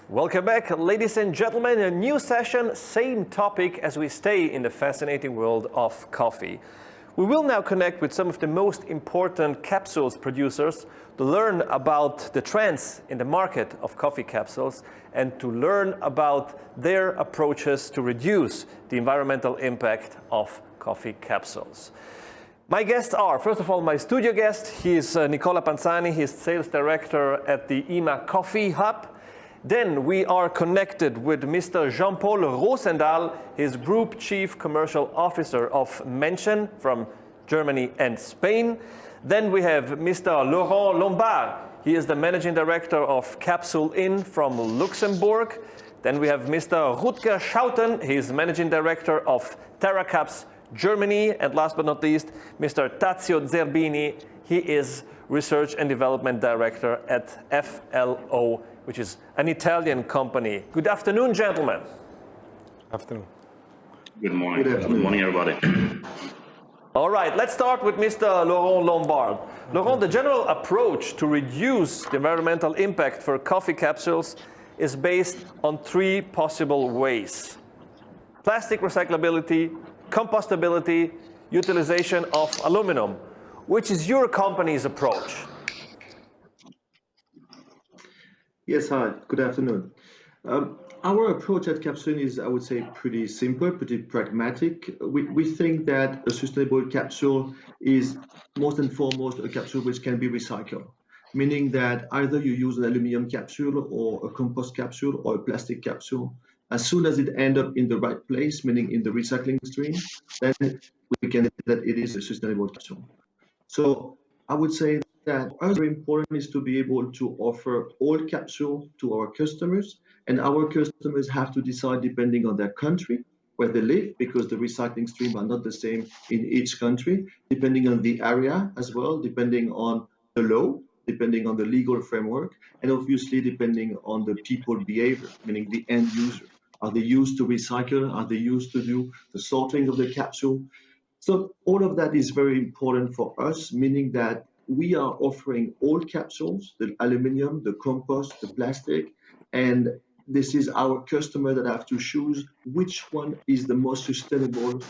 Welcome back, ladies and gentlemen. A new session, same topic as we stay in the fascinating world of coffee. We will now connect with some of the most important capsules producers to learn about the trends in the market of coffee capsules and to learn about their approaches to reduce the environmental impact of coffee capsules. My guests are, first of all, my studio guest. He is Nicola Panzani. He is Sales Director at the IMA Coffee Hub. Then we are connected with Mr. Jean-Paul Roosendaal, his Group Chief Commercial Officer of Menschen from Germany and Spain. Then we have Mr. Laurent Lombard. He is the Managing Director of Capsule In from Luxembourg. Then we have Mr. Rutger Schouten. He is Managing Director of TerraCaps Germany. And last but not least, Mr. Tazio Zerbini. He is Research and Development Director at FLO, which is an Italian company. Good afternoon, gentlemen. Afternoon. Good morning. Good morning, everybody. All right, let's start with Mr. Laurent Lombard. Laurent, the general approach to reduce the environmental impact for coffee capsules is based on three possible ways: plastic recyclability, compostability, utilization of aluminum. Which is your company's approach? Yes, hi, good afternoon. Our approach at Capsule is, I would say, pretty simple, pretty pragmatic. We think that a sustainable capsule is most and foremost a capsule which can be recycled, meaning that either you use an aluminum capsule or a compost capsule or a plastic capsule. As soon as it ends up in the right place, meaning in the recycling stream, then we can say that it is a sustainable capsule. So I would say that very important is to be able to offer all capsules to our customers, and our customers have to decide depending on their country where they live, because the recycling streams are not the same in each country, depending on the area as well, depending on the law, depending on the legal framework, and obviously depending on the people behavior, meaning the end user. Are they used to recycle? Are they used to do the sorting of the capsule? So all of that is very important for us, meaning that we are offering all capsules, the aluminum, the compost, the plastic, and this is our customer that have to choose which one is the most sustainable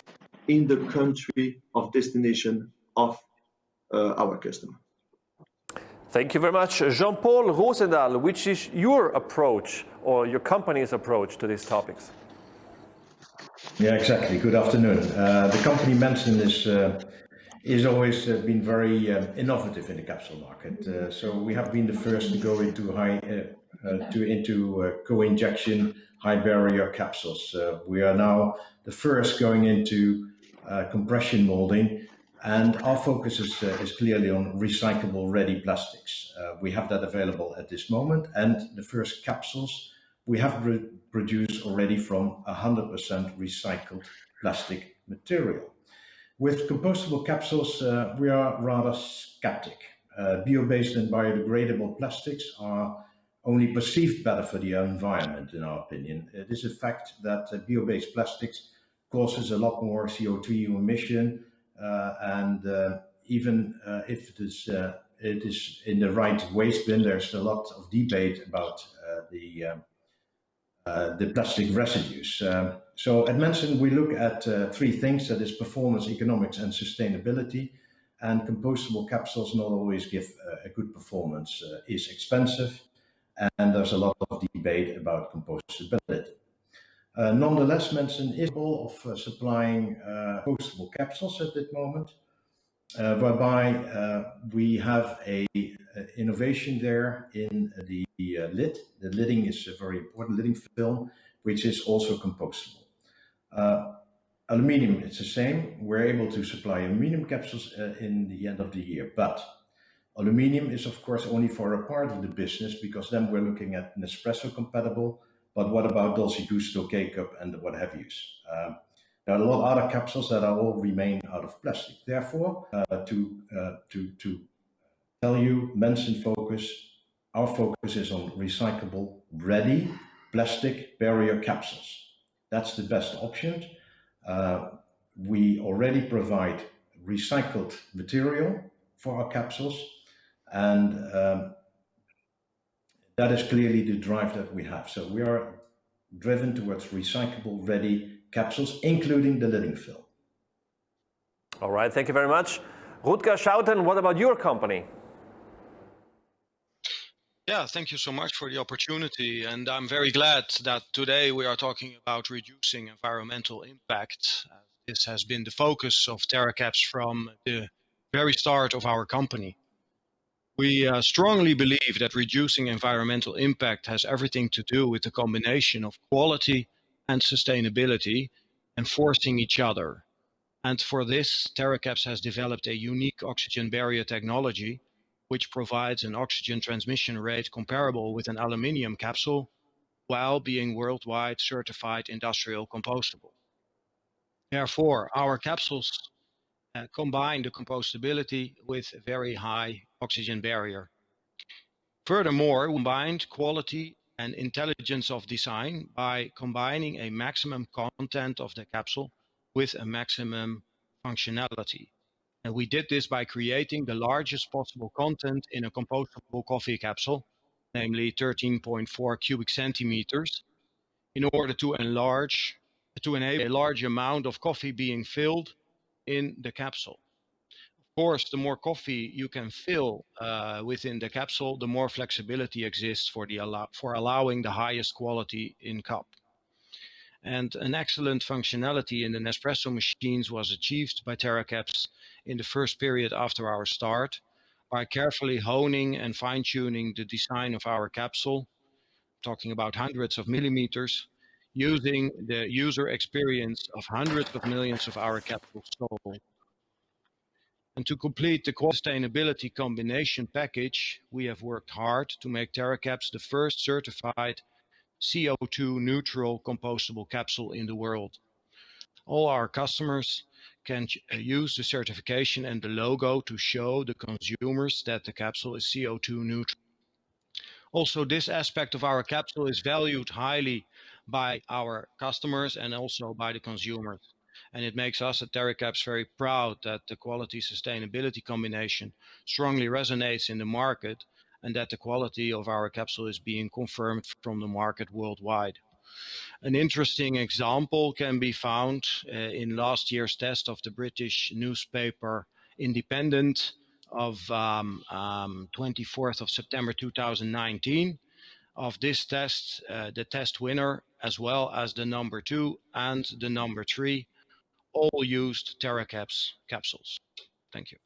in the country of destination of our customer. Thank you very much. Jean-Paul Roosendaal, which is your approach or your company's approach to these topics? Yeah, exactly. Good afternoon. The company Mensen is always been very innovative in the capsule market. So we have been the first to go into co-injection high barrier capsules. We are now the first going into compression molding, and our focus is clearly on recyclable ready plastics. We have that available at this moment, and the first capsules we have produced already from 100% recycled plastic material. With compostable capsules, we are rather skeptic. Bio-based and biodegradable plastics are only perceived better for the environment, in our opinion. It is a fact that bio-based plastics causes a lot more CO2 emission, and even if it is in the right waste bin, there's a lot of debate about the plastic residues. So at Mensen, we look at three things: that is performance, economics, and sustainability. And compostable capsules not always give a good performance, is expensive, and there's a lot of debate about compostability. Nonetheless, Mensen is capable of supplying compostable capsules at this moment, whereby we have a innovation there in the lid. The lidding is a very important lidding film, which is also compostable. Aluminium, it's the same. We're able to supply aluminium capsules in the end of the year, but aluminium is of course only for a part of the business, because then we're looking at Nespresso compatible. But what about Dolce Gusto, K-Cup, and what have yous? There are a lot of other capsules that are all remain out of plastic. Therefore, to tell you, Mensen our focus is on recyclable, ready plastic barrier capsules. That's the best option. we already provide recycled material for our capsules, and that is clearly the drive that we have. So we are driven towards recyclable ready capsules, including the lidding film. All right, thank you very much. Rutger Schouten, what about your company? Yeah, thank you so much for the opportunity. And I'm very glad that today we are talking about reducing environmental impact. This has been the focus of TerraCaps from the very start of our company. We strongly believe that reducing environmental impact has everything to do with the combination of quality and sustainability enforcing each other. And for this, TerraCaps has developed a unique oxygen barrier technology, which provides an oxygen transmission rate comparable with an aluminium capsule, while being worldwide certified industrial compostable. Therefore, our capsules combine the compostability with a very high oxygen barrier. Furthermore, we combined quality and intelligence of design by combining a maximum content of the capsule with a maximum functionality. And we did this by creating the largest possible content in a compostable coffee capsule, namely 13.4 cubic centimeters, in order to enable a large amount of coffee being filled in the capsule. Of course, the more coffee you can fill within the capsule, the more flexibility exists for allowing the highest quality in cup. And an excellent functionality in the Nespresso machines was achieved by TerraCaps in the first period after our start by carefully honing and fine-tuning the design of our capsule, talking about hundreds of millimeters, using the user experience of hundreds of millions of our capsules sold. And to complete the sustainability combination package, we have worked hard to make TerraCaps the first certified CO2 neutral compostable capsule in the world. All our customers can use the certification and the logo to show the consumers that the capsule is CO2 neutral. Also, this aspect of our capsule is valued highly by our customers and also by the consumers. And it makes us at TerraCaps very proud that the quality sustainability combination strongly resonates in the market and that the quality of our capsule is being confirmed from the market worldwide. An interesting example can be found in last year's test of the British newspaper Independent of 24th of September 2019. Of this test, the test winner, as well as the number 2 and the number 3, all used TerraCaps capsules. Thank you.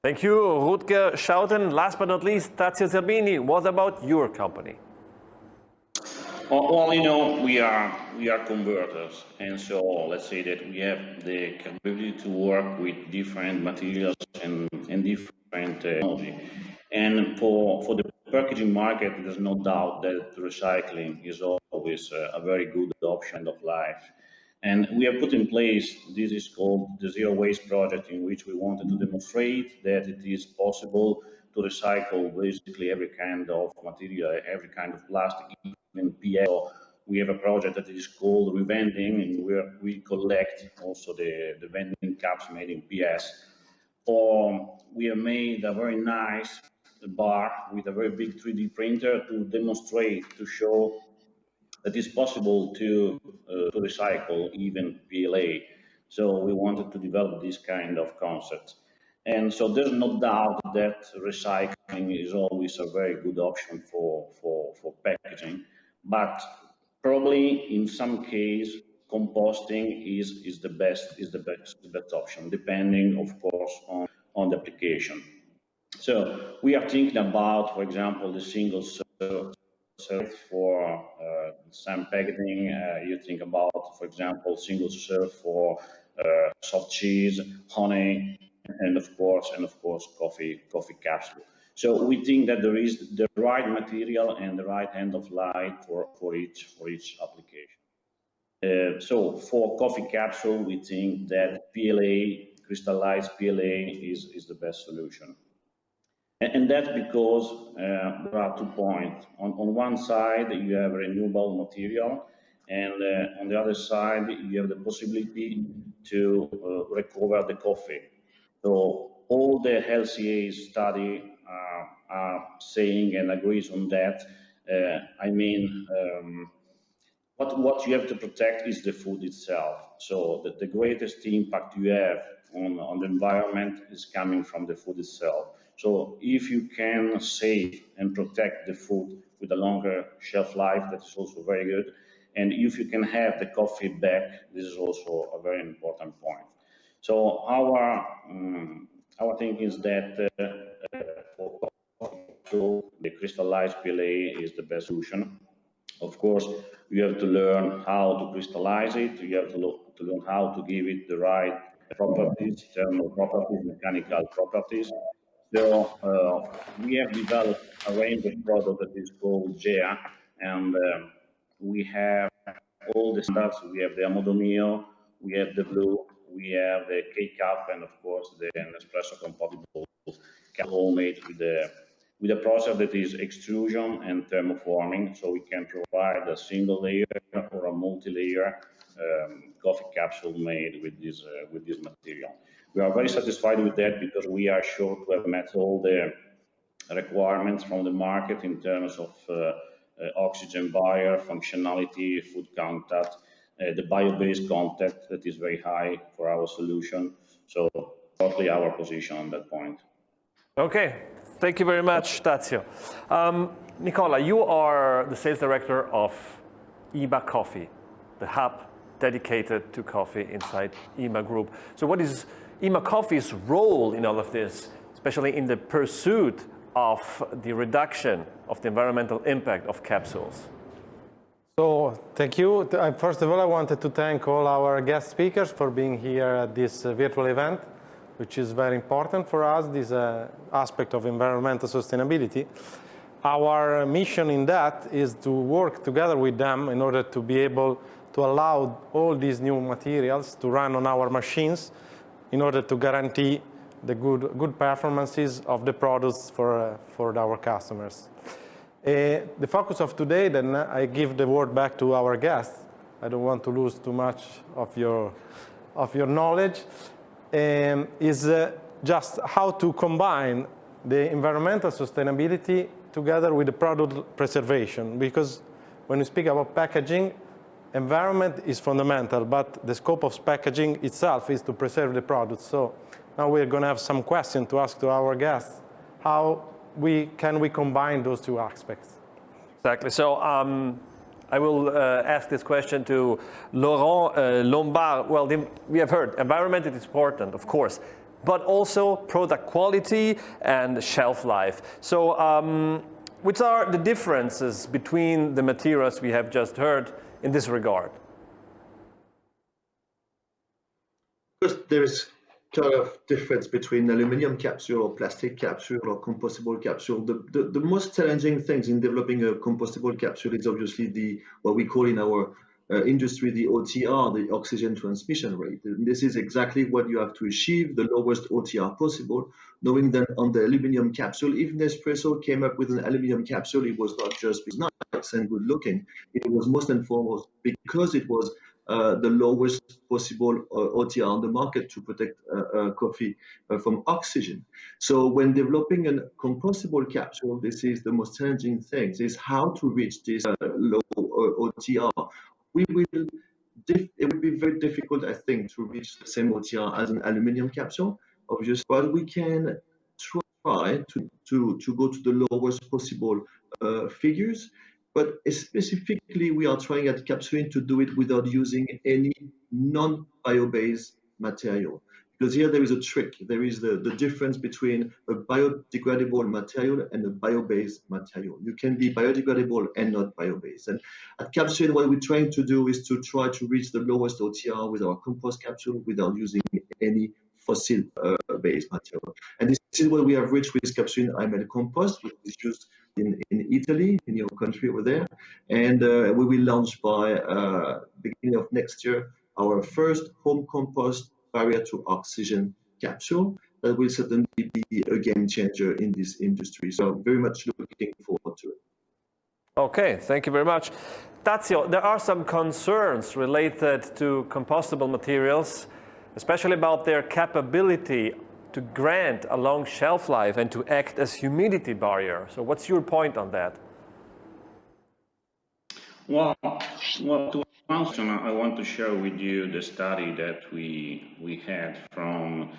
Thank you, Rutger Schouten. Last but not least, Tazio Zerbini, what about your company? Well, you know, we are converters, and so let's say that we have the capability to work with different materials and different technology. And for the packaging market, there's no doubt that recycling is always a very good option of life. And we have put in place, this is called the Zero Waste Project, in which we wanted to demonstrate that it is possible to recycle basically every kind of material, every kind of plastic, even PS. So we have a project that is called Revending, and where we collect also the vending cups made in PS. Or we have made a very nice bar with a very big 3D printer to demonstrate, to show that it's possible to recycle even PLA. So we wanted to develop this kind of concept. And so there's no doubt that recycling is always a very good option for packaging. But probably in some case, composting is the best option, depending, of course, on the application. So we are thinking about, for example, the single serve for some packaging. You think about, for example, single serve for soft cheese, honey, and of course, coffee capsule. So we think that there is the right material and the right end of life for each application. So for coffee capsule, we think that PLA, crystallized PLA, is the best solution. And that's because there are 2 points. On one side, you have renewable material, And on the other side, you have the possibility to recover the coffee. So all the LCA study are saying and agrees on that. What you have to protect is the food itself. So the greatest impact you have on the environment is coming from the food itself. So if you can save and protect the food with a longer shelf life, that is also very good. And if you can have the coffee back, this is also a very important point. So our thinking is that for coffee, the crystallized PLA is the best solution. Of course, you have to learn how to crystallize it. You have to learn how to give it the right properties, thermal properties, mechanical properties. So we have developed a range of products that is called GEA, and we have all the standards. We have the Amodo Mio, we have the Blue, we have the K-Cup, and of course the Nespresso compatible cup, all made with a process that is extrusion and thermoforming, so we can provide a single layer or a multi-layer coffee capsule made with this material. We are very satisfied with that because we are sure to have met all the requirements from the market in terms of oxygen barrier, functionality, food contact, the bio-based content that is very high for our solution. So totally our position on that point. Okay, thank you very much, Tazio. Nicola, you are the sales director of IMA Coffee, the hub dedicated to coffee inside IMA Group. So what is IMA Coffee's role in all of this, especially in the pursuit of the reduction of the environmental impact of capsules? So thank you. First of all, I wanted to thank all our guest speakers for being here at this virtual event, which is very important for us, this aspect of environmental sustainability. Our mission in that is to work together with them in order to be able to allow all these new materials to run on our machines in order to guarantee the good performances of the products for our customers. The focus of today, then I give the word back to our guests. I don't want to lose too much of your knowledge. Is just how to combine the environmental sustainability together with the product preservation. Because when we speak about packaging, environment is fundamental, but the scope of packaging itself is to preserve the product. So now we're going to have some questions to ask to our guests. How can we combine those two aspects? Exactly. So I will ask this question to Laurent Lombard. Well, we have heard environment is important, of course, but also product quality and shelf life. So which are the differences between the materials we have just heard in this regard? First, there is kind of difference between aluminum capsule or plastic capsule or compostable capsule. The most challenging things in developing a compostable capsule is obviously what we call in our industry the OTR, the oxygen transmission rate. And this is exactly what you have to achieve, the lowest OTR possible, knowing that on the aluminum capsule, if Nespresso came up with an aluminum capsule, it was not just nice and good looking. It was most and foremost because it was the lowest possible OTR on the market to protect coffee from oxygen. So when developing a compostable capsule, this is the most challenging thing, is how to reach this low OTR. It would be very difficult, I think, to reach the same OTR as an aluminum capsule, obviously, but we can try to go to the lowest possible figures. But specifically, we are trying at Capsuline to do it without using any non-bio-based material. Because here there is a trick. There is the difference between a biodegradable material and a bio-based material. You can be biodegradable and not bio-based. And at Capsuline, what we're trying to do is to try to reach the lowest OTR with our compost capsule without using any fossil-based material. And this is what we have reached with Capsuline IMA Compost, which is used in Italy, in your country over there. And we will launch by beginning of next year our first home compost barrier to oxygen capsule that will certainly be a game changer in this industry. So very much looking forward to it. Okay, thank you very much. Tazio, there are some concerns related to compostable materials, especially about their capability to grant a long shelf life and to act as humidity barrier. So what's your point on that? Well, to answer, I want to share with you the study that we had from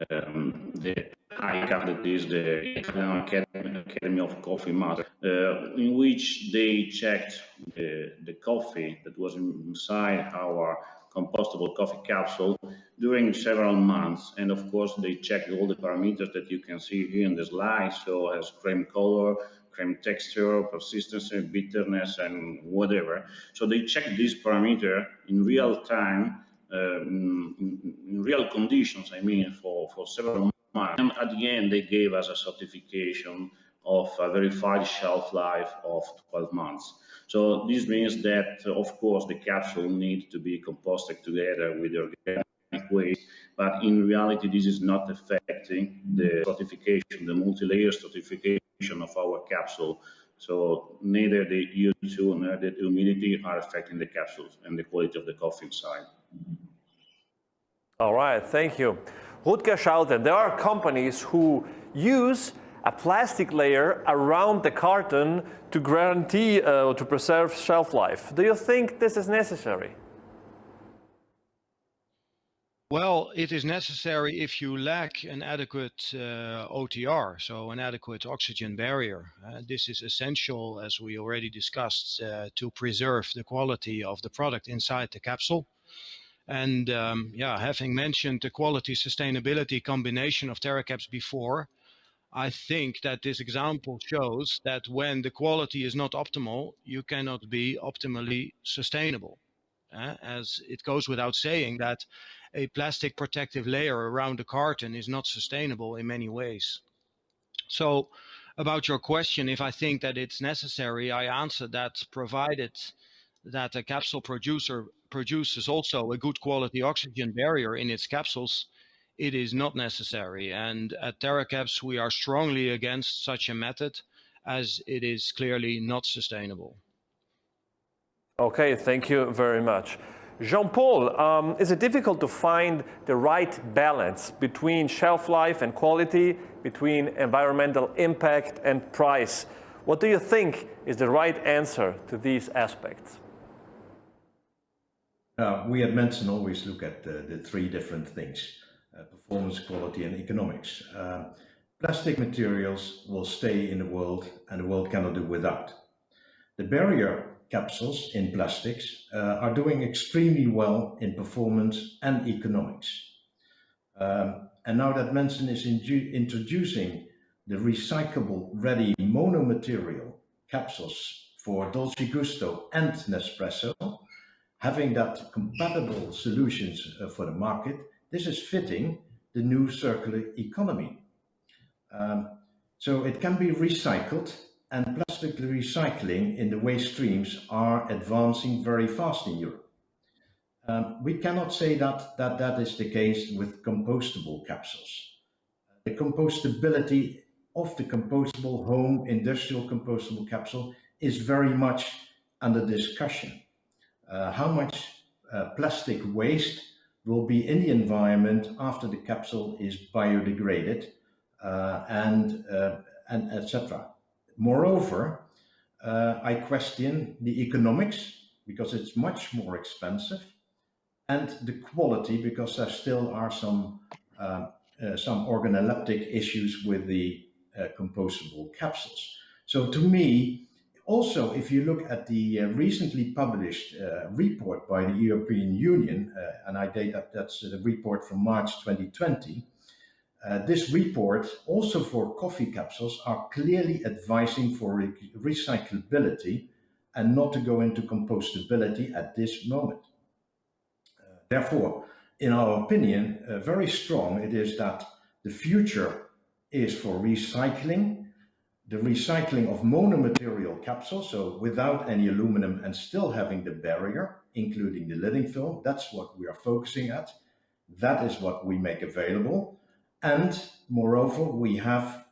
the ICAF, that is the Italian Academy of Coffee Masters, in which they checked the coffee that was inside our compostable coffee capsule during several months. And of course, they checked all the parameters that you can see here in the slide. So it has cream color, cream texture, persistency, bitterness, and whatever. So they checked this parameter in real time, in real conditions, I mean, for several months. And at the end, they gave us a certification of a verified shelf life of 12 months. So this means that, of course, the capsule needs to be composted together with the organic waste, but in reality, this is not affecting the certification, the multi-layer certification of our capsule. So neither the CO2 nor the humidity are affecting the capsules and the quality of the coffee inside. All right, thank you. Rutger Schouten, there are companies who use a plastic layer around the carton to guarantee to preserve shelf life. Do you think this is necessary? Well, it is necessary if you lack an adequate OTR, so an adequate oxygen barrier. This is essential, as we already discussed, to preserve the quality of the product inside the capsule. And having mentioned the quality sustainability combination of TerraCaps before, I think that this example shows that when the quality is not optimal, you cannot be optimally sustainable. As it goes without saying that a plastic protective layer around the carton is not sustainable in many ways. So about your question, if I think that it's necessary, I answer that provided that a capsule producer produces also a good quality oxygen barrier in its capsules, it is not necessary. And at TerraCaps, we are strongly against such a method, as it is clearly not sustainable. Okay, thank you very much. Jean-Paul, is it difficult to find the right balance between shelf life and quality, between environmental impact and price? What do you think is the right answer to these aspects? We at Manson always look at the three different things, performance, quality, and economics. Plastic materials will stay in the world, and the world cannot do without. The barrier capsules in plastics are doing extremely well in performance and economics. And now that Manson is introducing the recyclable ready monomaterial capsules for Dolce Gusto and Nespresso, having that compatible solutions for the market, this is fitting the new circular economy. So it can be recycled, and plastic recycling in the waste streams are advancing very fast in Europe. We cannot say that is the case with compostable capsules. The compostability of the compostable home industrial compostable capsule is very much under discussion. How much plastic waste will be in the environment after the capsule is biodegraded and etc. Moreover, I question the economics because it's much more expensive, and the quality because there still are some organoleptic issues with the compostable capsules. So to me, also, if you look at the recently published report by the European Union, and that's the report from March 2020, this report, also for coffee capsules, are clearly advising for recyclability and not to go into compostability at this moment. Therefore, in our opinion, very strong, it is that the future is for recycling, the recycling of monomaterial capsules, so without any aluminum and still having the barrier, including the lidding film. That's what we are focusing at. That is what we make available. And moreover, we have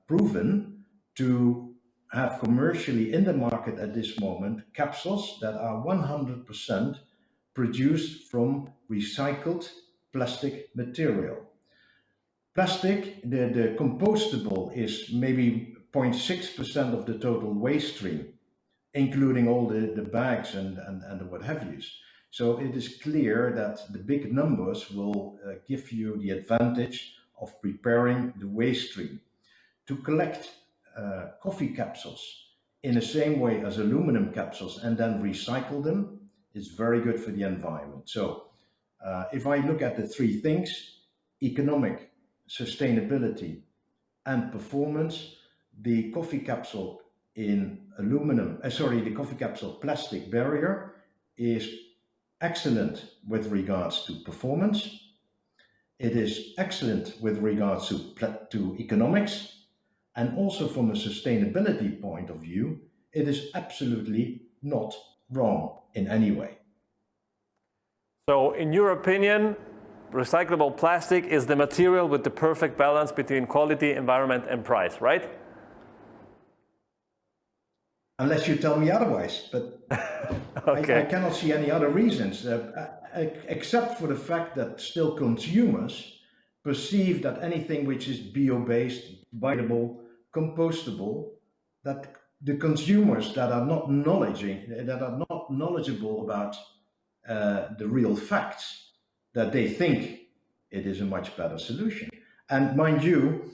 proven to have commercially in the market at this moment capsules that are 100% produced from recycled plastic material. Plastic, the compostable is maybe 0.6% of the total waste stream, including all the bags and what have you. So it is clear that the big numbers will give you the advantage of preparing the waste stream. To collect coffee capsules in the same way as aluminum capsules and then recycle them is very good for the environment. So if I look at the three things, economic, sustainability and performance, the coffee capsule in the coffee capsule plastic barrier is excellent with regards to performance. It is excellent with regards to economics. And also from a sustainability point of view, it is absolutely not wrong in any way. So in your opinion, recyclable plastic is the material with the perfect balance between quality, environment, and price, right? Unless you tell me otherwise, but okay. I cannot see any other reasons, except for the fact that still consumers perceive that anything which is bio-based, biodegradable, compostable, that the consumers that are not knowledgeable about the real facts, that they think it is a much better solution. And mind you,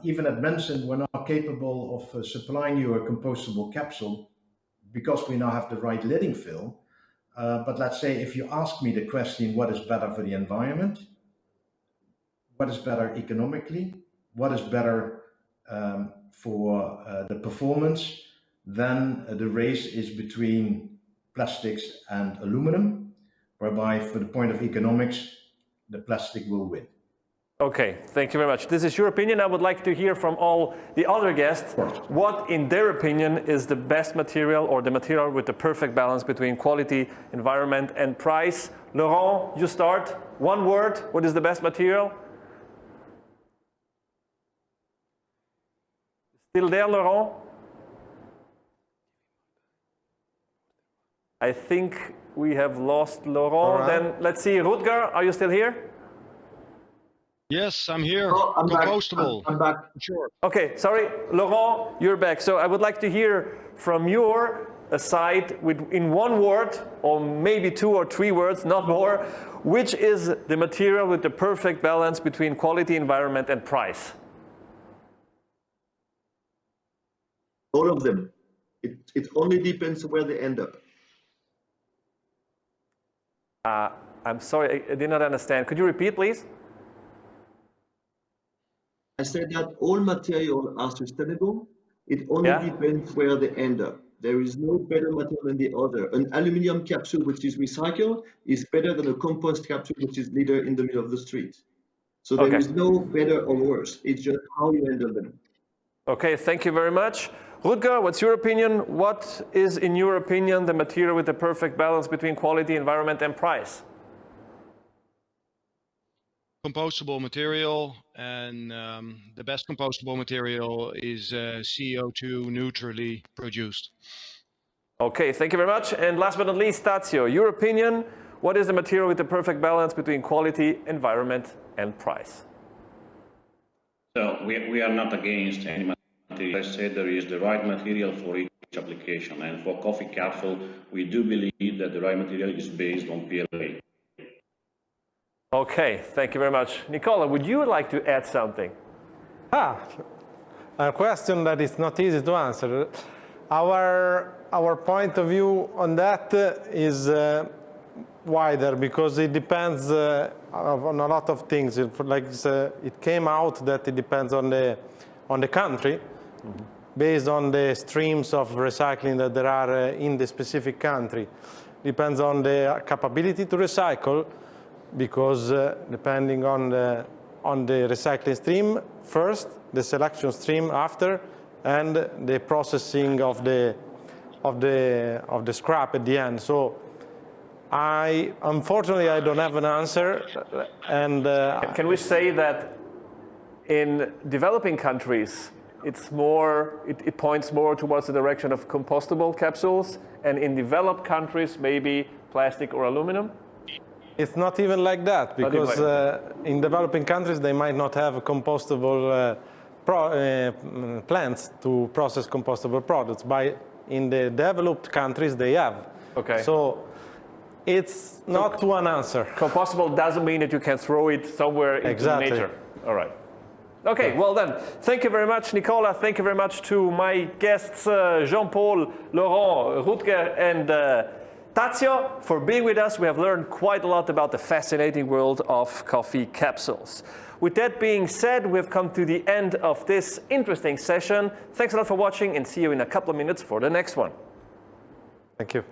even at Benson, we're not capable of supplying you a compostable capsule because we now have the right lidding film. But let's say if you ask me the question, what is better for the environment? What is better economically? What is better for the performance? Then the race is between plastics and aluminum, whereby for the point of economics, the plastic will win. Okay, thank you very much. This is your opinion. I would like to hear from all the other guests what, in their opinion, is the best material or the material with the perfect balance between quality, environment, and price. Laurent, you start. One word, what is the best material? Still there, Laurent? I think we have lost Laurent. Then let's see, Rutger, are you still here? Yes, I'm here. Oh, I'm Compostable. back. I'm back. Sure. Okay, sorry, Laurent, you're back. So I would like to hear from your side, in one word, or maybe 2 or 3 words, not more, which is the material with the perfect balance between quality, environment, and price? All of them. It only depends where they end up. I'm sorry, I did not understand. Could you repeat, please? I said that all materials are sustainable. It only depends where they end up. There is no better material than the other. An aluminium capsule which is recycled is better than a compost capsule which is litter in the middle of the street. So there is no better or worse. It's just how you handle them. Okay, thank you very much. Rutger, what's your opinion? What is, in your opinion, the material with the perfect balance between quality, environment, and price? Compostable material, and the best compostable material is CO2 neutrally produced. Okay, thank you very much. And last but not least, Tazio, your opinion, what is the material with the perfect balance between quality, environment, and price? So we are not against any material. As I said, there is the right material for each application. And for coffee capsule, we do believe that the right material is based on PLA. Okay, thank you very much. Nicola, would you like to add something? A question that is not easy to answer. Our point of view on that is wider because it depends on a lot of things. It came out that it depends on the country, based on the streams of recycling that there are in the specific country. Depends on the capability to recycle, because depending on the recycling stream first, the selection stream after, and the processing of the scrap at the end. So unfortunately I don't have an answer. And can we say that in developing countries it's more, it points more towards the direction of compostable capsules, and in developed countries, maybe plastic or aluminum? It's not even like that, because in developing countries, they might not have compostable plants to process compostable products. In the developed countries, they have. Okay. So it's not one answer. Compostable doesn't mean that you can throw it somewhere into nature. All right. Okay, well then, thank you very much, Nicola. Thank you very much to my guests, Jean-Paul, Laurent, Rutger, and Tazio, for being with us. We have learned quite a lot about the fascinating world of coffee capsules. With that being said, we've come to the end of this interesting session. Thanks a lot for watching, and see you in a couple of minutes for the next one. Thank you.